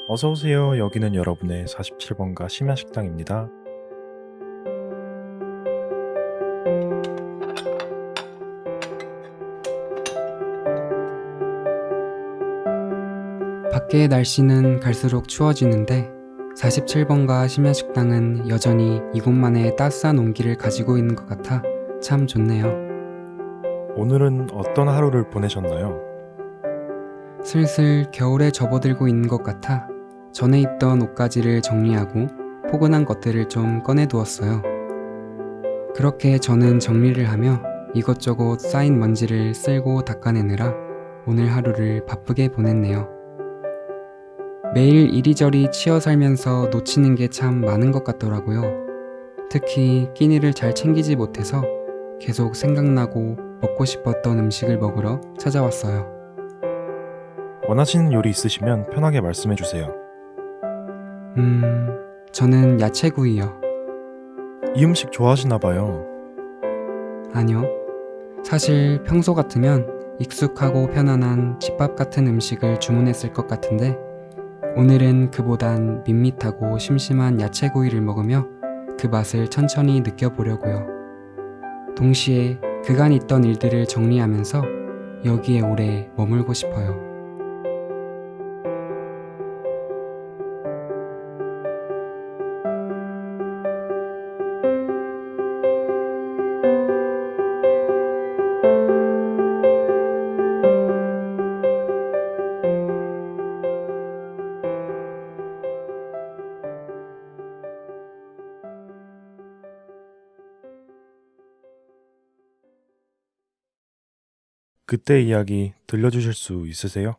어서 오세요. 여기는 여러분의 47번가 심야식당입니다. 밖의 날씨는 갈수록 추워지는데 47번가 심야식당은 여전히 이곳만의 따스한 온기를 가지고 있는 것 같아 참 좋네요. 오늘은 어떤 하루를 보내셨나요? 슬슬 겨울에 접어들고 있는 것 같아 전에 입던 옷가지를 정리하고 포근한 것들을 좀 꺼내두었어요. 그렇게 저는 정리를 하며 이것저것 쌓인 먼지를 쓸고 닦아내느라 오늘 하루를 바쁘게 보냈네요. 매일 이리저리 치여 살면서 놓치는 게 참 많은 것 같더라고요. 특히 끼니를 잘 챙기지 못해서 계속 생각나고 먹고 싶었던 음식을 먹으러 찾아왔어요. 원하시는 요리 있으시면 편하게 말씀해 주세요. 저는 야채구이요. 이 음식 좋아하시나 봐요. 아니요. 사실 평소 같으면 익숙하고 편안한 집밥 같은 음식을 주문했을 것 같은데 오늘은 그보단 밋밋하고 심심한 야채구이를 먹으며 그 맛을 천천히 느껴보려고요. 동시에 그간 있던 일들을 정리하면서 여기에 오래 머물고 싶어요. 그때 이야기 들려주실 수 있으세요?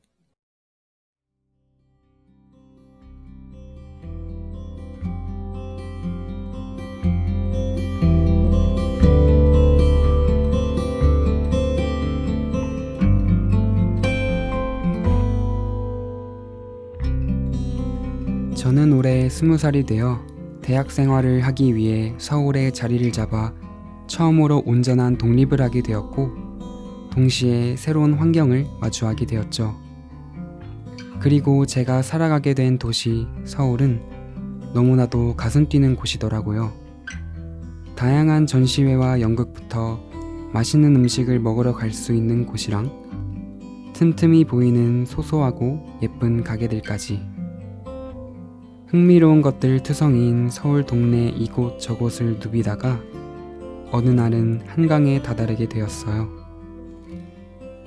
저는 올해 20살이 되어 대학 생활을 하기 위해 서울에 자리를 잡아 처음으로 온전한 독립을 하게 되었고 동시에 새로운 환경을 마주하게 되었죠. 그리고 제가 살아가게 된 도시 서울은 너무나도 가슴 뛰는 곳이더라고요. 다양한 전시회와 연극부터 맛있는 음식을 먹으러 갈 수 있는 곳이랑 틈틈이 보이는 소소하고 예쁜 가게들까지 흥미로운 것들 투성이인 서울 동네 이곳 저곳을 누비다가 어느 날은 한강에 다다르게 되었어요.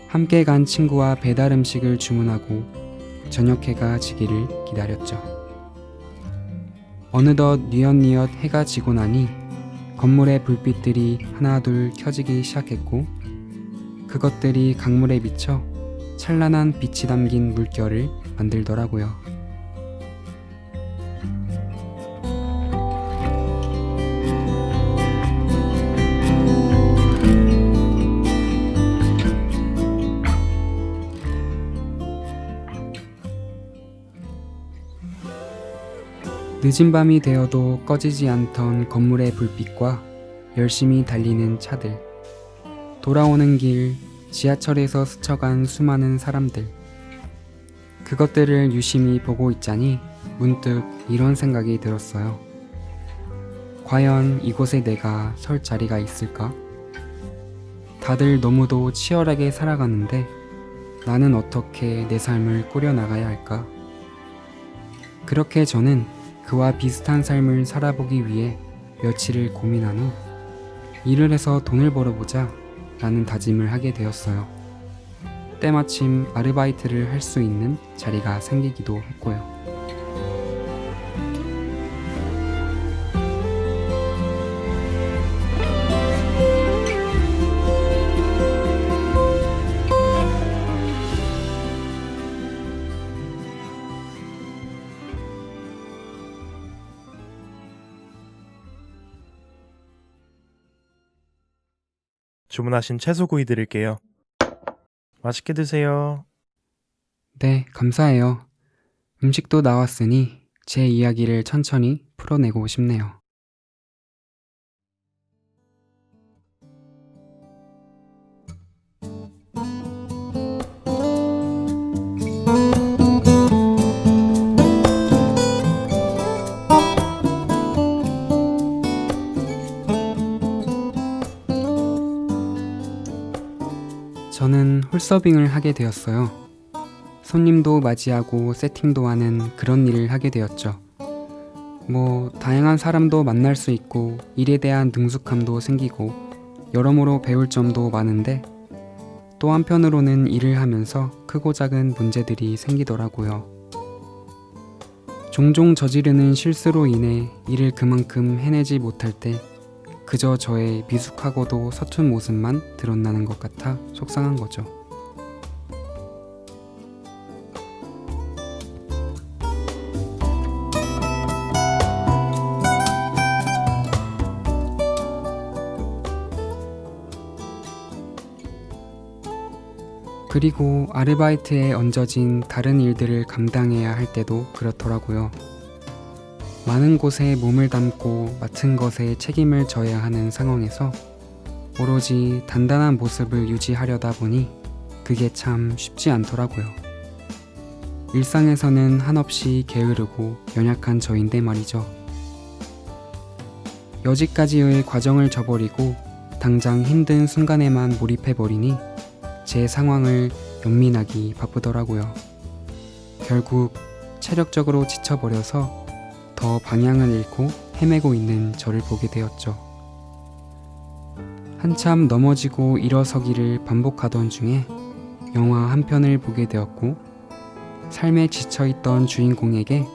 함께 간 친구와 배달 음식을 주문하고 저녁해가 지기를 기다렸죠. 어느덧 뉘엿뉘엿 해가 지고 나니 건물의 불빛들이 하나둘 켜지기 시작했고 그것들이 강물에 비쳐 찬란한 빛이 담긴 물결을 만들더라고요. 늦은 밤이 되어도 꺼지지 않던 건물의 불빛과 열심히 달리는 차들, 돌아오는 길, 지하철에서 스쳐간 수많은 사람들, 그것들을 유심히 보고 있자니 문득 이런 생각이 들었어요. 과연 이곳에 내가 설 자리가 있을까? 다들 너무도 치열하게 살아가는데 나는 어떻게 내 삶을 꾸려나가야 할까? 그렇게 저는 그와 비슷한 삶을 살아보기 위해 며칠을 고민한 후 일을 해서 돈을 벌어보자 라는 다짐을 하게 되었어요. 때마침 아르바이트를 할 수 있는 자리가 생기기도 했고요. 주문하신 채소구이 드릴게요. 맛있게 드세요. 네, 감사해요. 음식도 나왔으니 제 이야기를 천천히 풀어내고 싶네요. 홀서빙을 하게 되었어요. 손님도 맞이하고 세팅도 하는 그런 일을 하게 되었죠. 다양한 사람도 만날 수 있고 일에 대한 능숙함도 생기고 여러모로 배울 점도 많은데 또 한편으로는 일을 하면서 크고 작은 문제들이 생기더라고요. 종종 저지르는 실수로 인해 일을 그만큼 해내지 못할 때 그저 저의 미숙하고도 서툰 모습만 드러나는 것 같아 속상한 거죠. 그리고 아르바이트에 얹어진 다른 일들을 감당해야 할 때도 그렇더라고요. 많은 곳에 몸을 담고 맡은 것에 책임을 져야 하는 상황에서 오로지 단단한 모습을 유지하려다 보니 그게 참 쉽지 않더라고요. 일상에서는 한없이 게으르고 연약한 저인데 말이죠. 여지까지의 과정을 저버리고 당장 힘든 순간에만 몰입해버리니 제 상황을 연민하기 바쁘더라고요. 결국 체력적으로 지쳐버려서 더 방향을 잃고 헤매고 있는 저를 보게 되었죠. 한참 넘어지고 일어서기를 반복하던 중에 영화 한 편을 보게 되었고 삶에 지쳐있던 주인공에게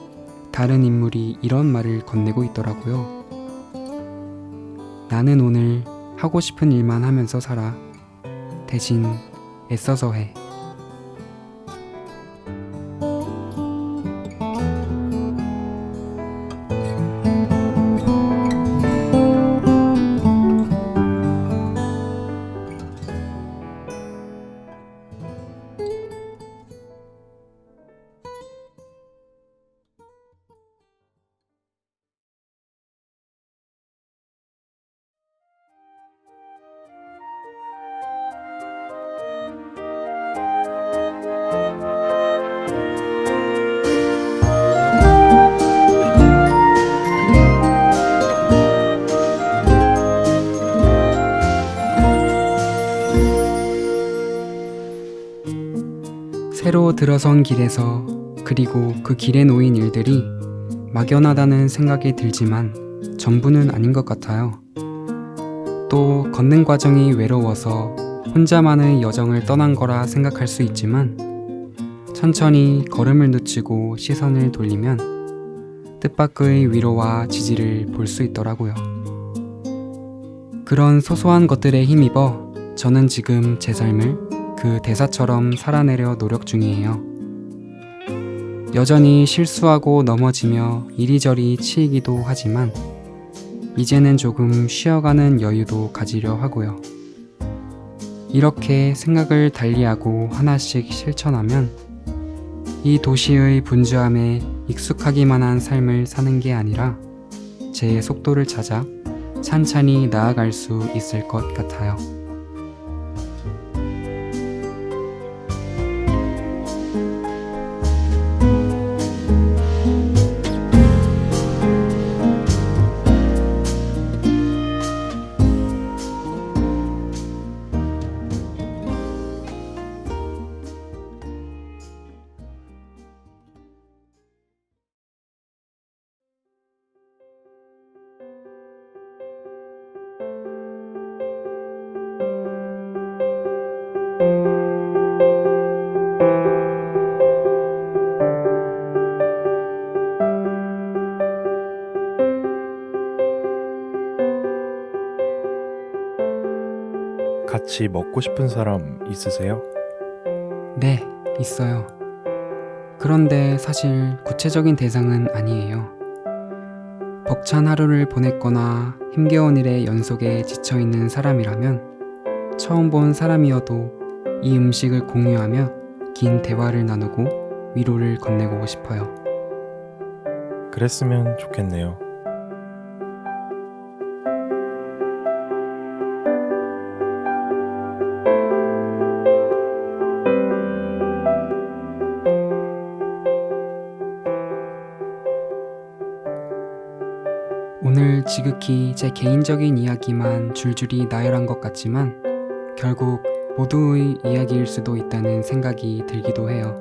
다른 인물이 이런 말을 건네고 있더라고요. 나는 오늘 하고 싶은 일만 하면서 살아. 대신 애써서 해. 새로 들어선 길에서 그리고 그 길에 놓인 일들이 막연하다는 생각이 들지만 전부는 아닌 것 같아요. 또 걷는 과정이 외로워서 혼자만의 여정을 떠난 거라 생각할 수 있지만 천천히 걸음을 늦추고 시선을 돌리면 뜻밖의 위로와 지지를 볼 수 있더라고요. 그런 소소한 것들에 힘입어 저는 지금 제 삶을 그 대사처럼 살아내려 노력 중이에요. 여전히 실수하고 넘어지며 이리저리 치이기도 하지만 이제는 조금 쉬어가는 여유도 가지려 하고요. 이렇게 생각을 달리하고 하나씩 실천하면 이 도시의 분주함에 익숙하기만 한 삶을 사는 게 아니라 제 속도를 찾아 찬찬히 나아갈 수 있을 것 같아요. 같이 먹고 싶은 사람 있으세요? 네, 있어요. 그런데 사실 구체적인 대상은 아니에요. 벅찬 하루를 보냈거나 힘겨운 일의 연속에 지쳐있는 사람이라면 처음 본 사람이어도 이 음식을 공유하며 긴 대화를 나누고 위로를 건네고 싶어요. 그랬으면 좋겠네요. 오늘 지극히 제 개인적인 이야기만 줄줄이 나열한 것 같지만 결국 모두의 이야기일 수도 있다는 생각이 들기도 해요.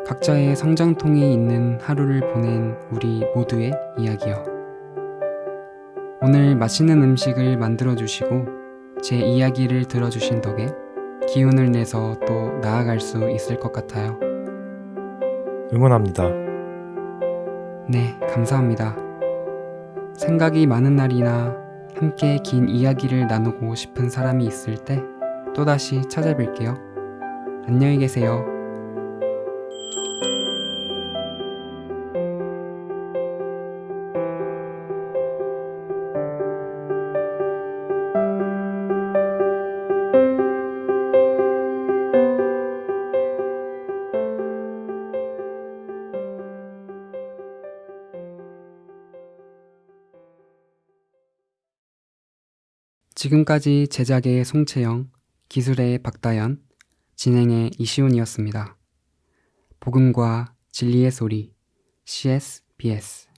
각자의 성장통이 있는 하루를 보낸 우리 모두의 이야기요. 오늘 맛있는 음식을 만들어주시고 제 이야기를 들어주신 덕에 기운을 내서 또 나아갈 수 있을 것 같아요. 응원합니다. 네, 감사합니다. 생각이 많은 날이나 함께 긴 이야기를 나누고 싶은 사람이 있을 때 또다시 찾아뵐게요. 안녕히 계세요. 지금까지 제작의 송채영, 기술의 박다연, 진행의 이시훈이었습니다. 복음과 진리의 소리, CSBS